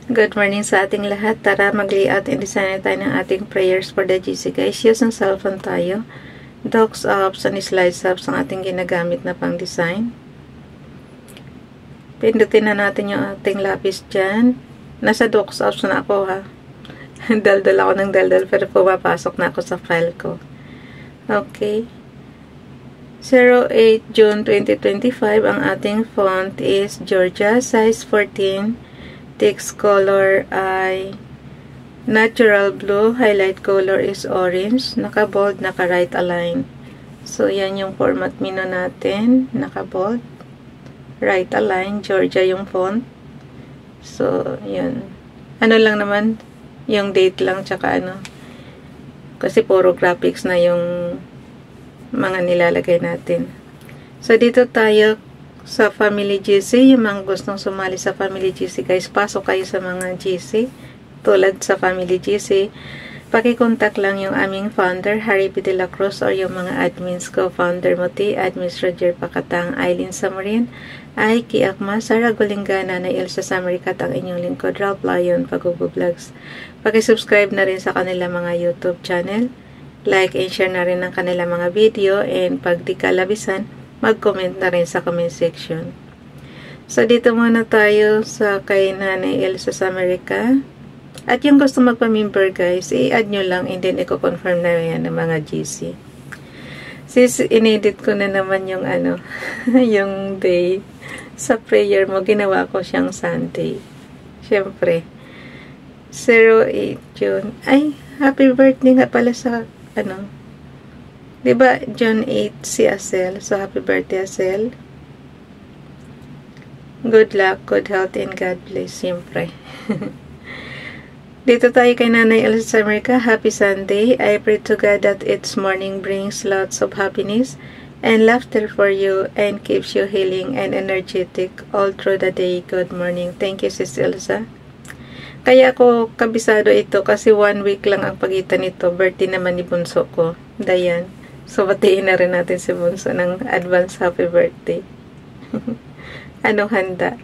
Good morning sa ating lahat. Tara mag-layout and design tayo ng ating prayers for the GC guys. Use ng cellphone tayo. Docs apps and slides apps ang ating ginagamit na pang design. Pindutin na natin yung ating lapis dyan. Nasa docs apps na ako ha. Daldal ako ng daldal pero pumapasok na ako sa file ko. Okay. 08 June 2025. Ang ating font is Georgia. Size 14. Text color ay natural blue. Highlight color is orange. Naka-bold, naka-right align. So, yan yung format menu natin. Naka-bold. Right align. Georgia yung font. So, yun. Ano lang naman, yung date lang, tsaka ano. Kasi puro graphics na yung mga nilalagay natin. So, dito tayo sa Family GC, yung mga gustong sumali sa Family GC guys, pasok kayo sa mga GC tulad sa Family GC. Pakikontak lang yung aming founder, Harry P. De La Cruz, or yung mga admins ko, founder Moti, admins Roger Pakatang, Eileen Samarin, Aiki Akma, Sara Golingana, na Elsa Samarikat, ang inyong lingkod, Ralph Lion, Pag-Vlogs. Pakisubscribe na rin sa kanila mga YouTube channel, like and share na rin ang kanila mga video, and pag di kalabisan, mag-comment na rin sa comment section. So, dito muna tayo sa kay Nanay Elsa sa America. At yung gusto magpa-member guys, i-add nyo lang and then i-confirm na yan ng mga GC. Since inedit ko na naman yung ano, yung day sa prayer mo, ginawa ko siyang Sunday. Siyempre. 08 June. Ay, happy birthday nga pala sa ano, diba, June 8 si Asel. So, happy birthday, Asel. Good luck, good health, and God bless, siyempre. Dito tayo kay Nanay Elsa sa America. Happy Sunday. I pray to God that its morning brings lots of happiness and laughter for you and keeps you healing and energetic all through the day. Good morning. Thank you, Sis Elsa. Kaya ako kabisado ito kasi 1 week lang ang pagitan nito. Birthday naman ni bunso ko, Dayan. So, batiin na rin natin si Bunso ng advance happy birthday. Anong handa?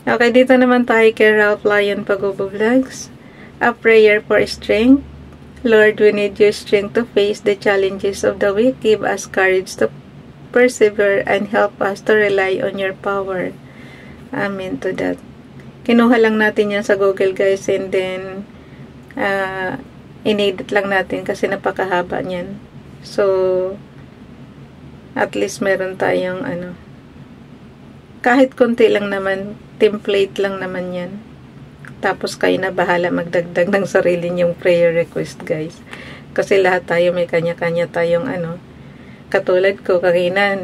Okay, dito naman tayo kay Ralph Lion Pag-Vlogs. A prayer for strength. Lord, we need your strength to face the challenges of the week. Give us courage to persevere and help us to rely on your power. Amen to that. Kinuha lang natin yan sa Google guys, and then inedit lang natin kasi napakahaba niyan. So, at least meron tayong ano, kahit konti lang naman, template lang naman yan. Tapos kayo na bahala magdagdag ng sarili niyong prayer request guys. Kasi lahat tayo may kanya-kanya tayong ano. Katulad ko, kanina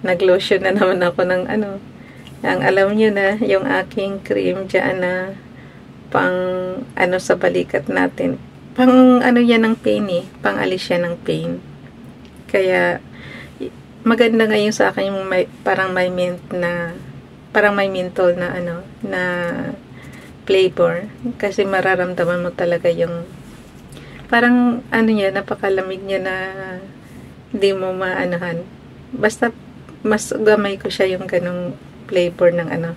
nag-lotion na naman ako ng ano. Ang alam niyo na, yung aking cream dyan na pang ano sa balikat natin. Pang ano yan ng pain eh. Pang alis yan ng pain. Kaya maganda ngayon sa akin yung parang may mint na, parang may menthol na ano, na flavor. Kasi mararamdaman mo talaga yung parang ano niya, napakalamig niya na hindi mo maanahan. Basta mas gamay ko siya yung ganong flavor ng ano,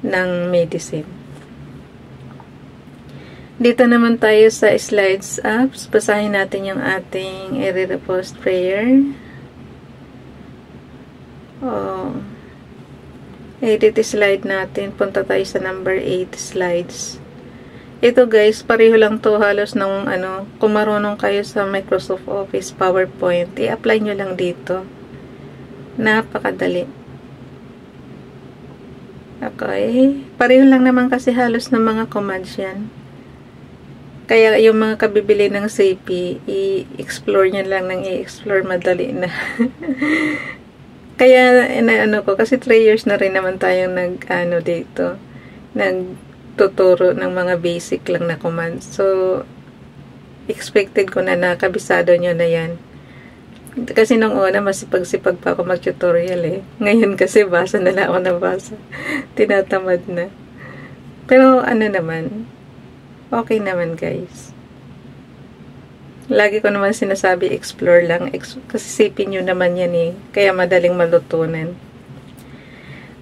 ng medicine. Dito naman tayo sa slides apps. Basahin natin yung ating i-repost prayer. Edit slide natin. Punta tayo sa number 8 slides. Ito guys, pareho lang to halos ng ano, kung marunong kayo sa Microsoft Office PowerPoint, i-apply nyo lang dito. Napakadali. Okay. Pareho lang naman kasi halos ng mga commands yan. Kaya yung mga kabibili ng CP, i-explore nyo lang ng i-explore, madali na. Kaya, ano ko, kasi 3 years na rin naman tayong nag-ano dito, nagtuturo ng mga basic lang na commands. So, expected ko na nakabisado nyo na yan. Kasi nung una, masipag-sipag pa ako mag-tutorial eh. Ngayon kasi, basa na lang ako na basa. Tinatamad na. Pero, ano naman, okay naman guys. Lagi ko naman sinasabi explore lang. Kasi sipin nyo naman yan eh. Kaya madaling malutunan.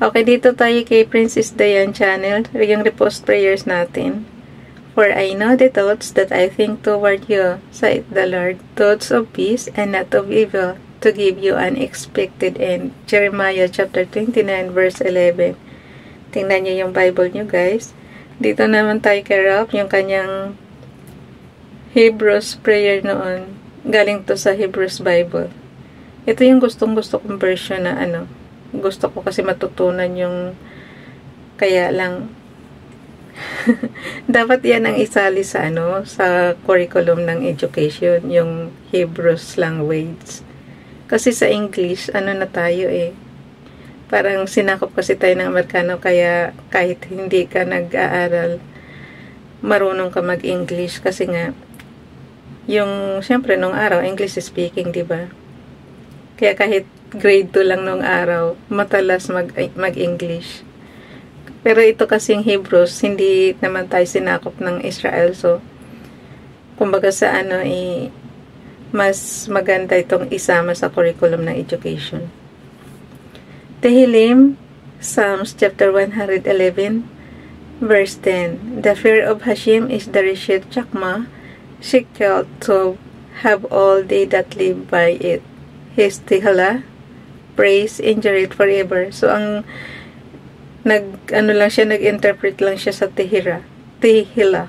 Okay, dito tayo kay Princess Diane channel, yung repost prayers natin. For I know the thoughts that I think toward you, saith the Lord, thoughts of peace and not of evil, to give you an expected end. Jeremiah chapter 29 verse 11. Tingnan niyo yung Bible niyo, guys. Dito naman tayo kay Ralph, yung kanyang Hebrews prayer noon. Galing to sa Hebrews Bible. Ito yung gustong-gusto kong version na gusto ko kasi matutunan yung kaya lang dapat yan ang isali sa sa curriculum ng education, yung Hebrews language. Kasi sa English, na tayo parang sinakop kasi tayo ng Amerikano, kaya kahit hindi ka nag-aaral, marunong ka mag-English kasi nga yung syempre nung araw English speaking, 'di ba? Kaya kahit grade 2 lang nung araw, matalas mag-English. Pero ito kasing Hebrews, hindi naman tayo sinakop ng Israel. So, kumbaga sa mas maganda itong isama sa curriculum ng education. Tehillim, Psalms chapter 111, verse 10. The fear of Hashem is the Reshit Chakma, Shekel to have all they that live by it. His Tehillah, praise, enjoy it forever. So, ang nag-interpret lang siya sa Tehillah.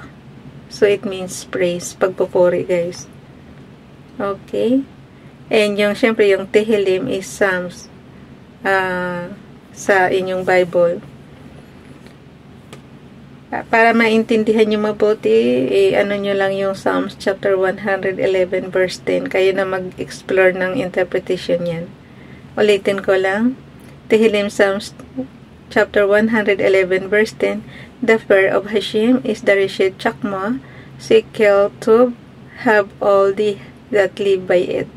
So, it means praise, pagpupuri, guys. Okay? And syempre, yung Tehillim is Psalms sa inyong Bible. Para maintindihan nyo mabuti, nyo lang yung Psalms chapter 111 verse 10. Kayo na mag-explore ng interpretation yan. Ulitin ko lang. Tehillim Psalms chapter 111 verse 10. The fear of Hashem is the Reshit Chakma, Shekel to have all that live by it.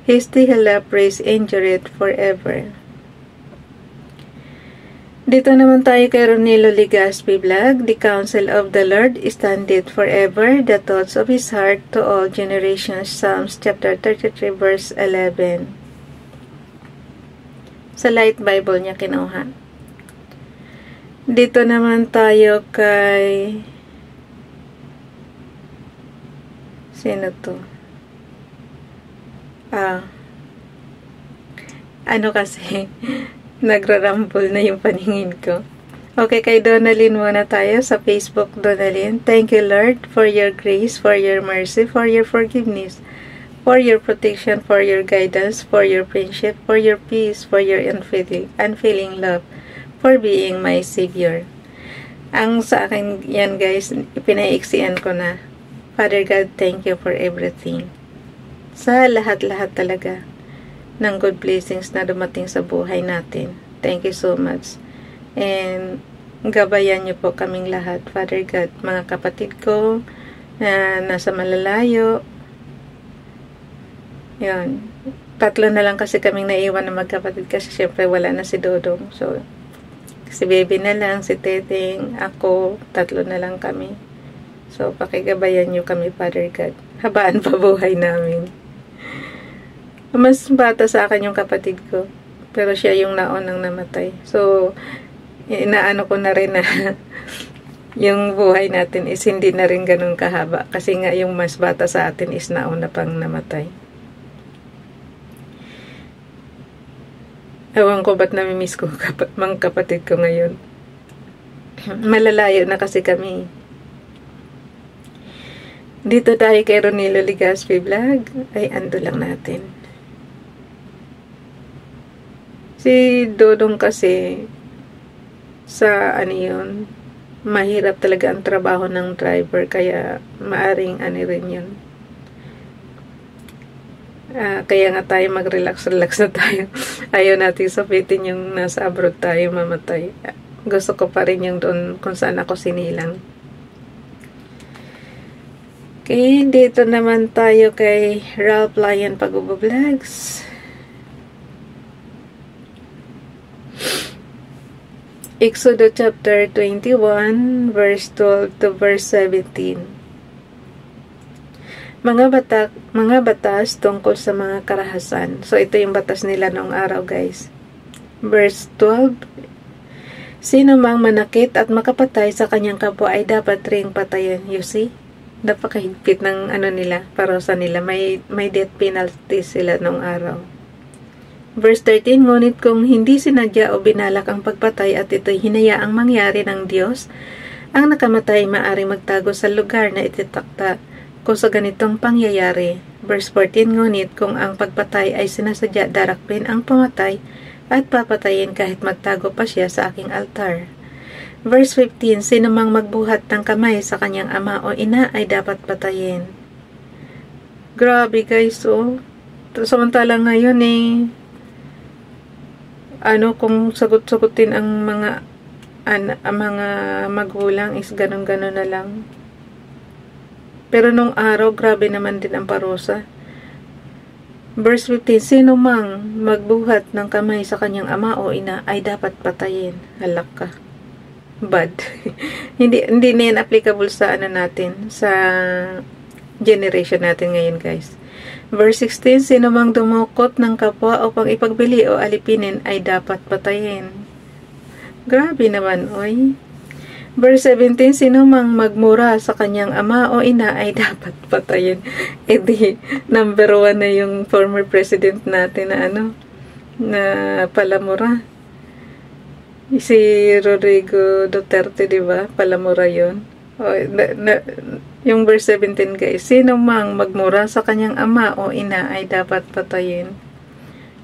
His Tehillah praise endureth forever. Dito naman tayo kay Ronilo Ligaspi Vlog. The counsel of the Lord standeth forever, the thoughts of his heart to all generations. Psalms chapter 33 verse 11. Sa Light Bible niya kinuha. Dito naman tayo kay sino to? Kasi nagrarambol na yung paningin ko. Okay, kay Donalyn muna tayo sa Facebook. Donalyn, thank you Lord for your grace, for your mercy, for your forgiveness, for your protection, for your guidance, for your friendship, for your peace, for your unfailing love, for being my Savior. Ang sa akin yan, guys, pinaiksian ko na. Father God, thank you for everything. Sa lahat-lahat talaga ng good blessings na dumating sa buhay natin. Thank you so much. And gabayan niyo po kaming lahat, Father God, mga kapatid ko na nasa malalayo. Yun. 3 na lang kasi kaming naiwan na magkapatid kasi syempre wala na si Dodong. So, si Baby na lang, si Teteng, ako, 3 na lang kami. So, pakigabayan niyo kami, Father God. Habaan pa buhay namin. Mas bata sa akin yung kapatid ko. Pero siya yung naunang namatay. So, inaano ko na rin na yung buhay natin is hindi na rin ganun kahaba. Kasi nga yung mas bata sa atin is nauna pang namatay. Ewan ko ba't namimiss ko mga kapatid ko ngayon. Malalayo na kasi kami. Dito tayo kay Ronilo Ligaspi Vlog. Ay, ando lang natin. Si Dodong kasi sa yun, mahirap talaga ang trabaho ng driver, kaya maaring rin yun. Kaya nga tayo mag-relax-relax na tayo. Ayaw natin sapitin yung nasa abroad tayo mamatay. Gusto ko pa rin yung doon kung saan ako sinilang. Okay, dito naman tayo kay Ralph Lion Pag-Vlogs. Exodus chapter 21 verse 12 to verse 17. Mga batas tungkol sa mga karahasan. So ito yung batas nila noong araw, guys. Verse 12, Sino mang manakit at makapatay sa kanyang kapwa ay dapat ring patayin. You see? Napakahigpit ng nila, parusa nila. May death penalty sila nung araw. Verse 13, ngunit kung hindi sinadya o binalak ang pagpatay at ito'y hinayaang mangyari ng Diyos, ang nakamatay maaaring magtago sa lugar na ititakda kung sa ganitong pangyayari. Verse 14, ngunit kung ang pagpatay ay sinasadya, darakpin ang pumatay at papatayin kahit magtago pa siya sa aking altar. Verse 15, sino mang magbuhat ng kamay sa kanyang ama o ina ay dapat patayin. Grabe guys, oh. Samantala ngayon kung sagot-sagutin ang mga magulang is ganun-ganun na lang. Pero nung araw, grabe naman din ang parusa. Verse 15, sino mang magbuhat ng kamay sa kanyang ama o ina ay dapat patayin. Halak ka. Bad. hindi na yan applicable sa natin, sa generation natin ngayon guys. Verse 16, sino mang dumukot ng kapwa upang ipagbili o alipinin ay dapat patayin. Grabe naman, oy. Verse 17, sino mang magmura sa kanyang ama o ina ay dapat patayin. Di, number 1 na yung former president natin na palamura. Si Rodrigo Duterte, diba? Palamura yun. Yung verse 17 guys, sino mang magmura sa kanyang ama o ina ay dapat patayin.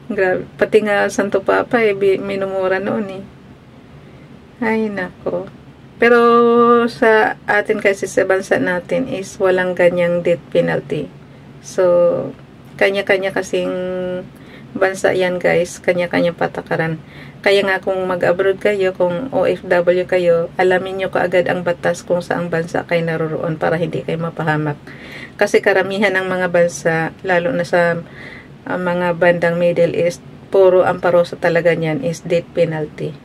Grabe. Pati nga Santo Papa minumura noon Ay, nako. Pero sa atin kasi sa bansa natin is walang ganyang death penalty. So, kanya-kanya kasing bansa yan guys, kanya-kanya patakaran. Kaya nga kung mag-abroad kayo, kung OFW kayo, alamin nyo kaagad ang batas kung saang bansa kayo naroroon para hindi kayo mapahamak. Kasi karamihan ng mga bansa, lalo na sa mga bandang Middle East, puro ang parusa talaga niyan is death penalty.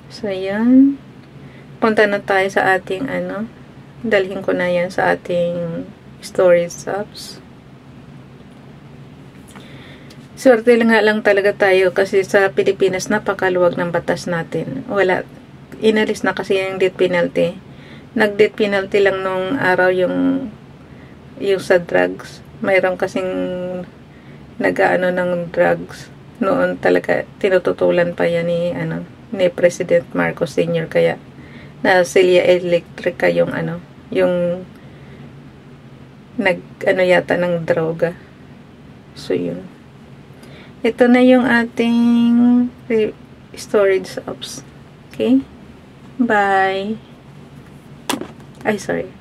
So, yan. Punta na tayo sa ating dalhin ko na yan sa ating storage subs. Swerte lang talaga tayo kasi sa Pilipinas napakaluwag ng batas natin. Wala, inalis na kasi yung death penalty. Nag-death penalty lang nung araw yung sa drugs. Mayroon kasing ng drugs. Noon talaga tinututulan pa yan ni President Marcos Sr. Kaya na Celia Electrica yung yata ng droga. So yun. Ito na yung ating storage subs. Okay? Bye. Ay, sorry.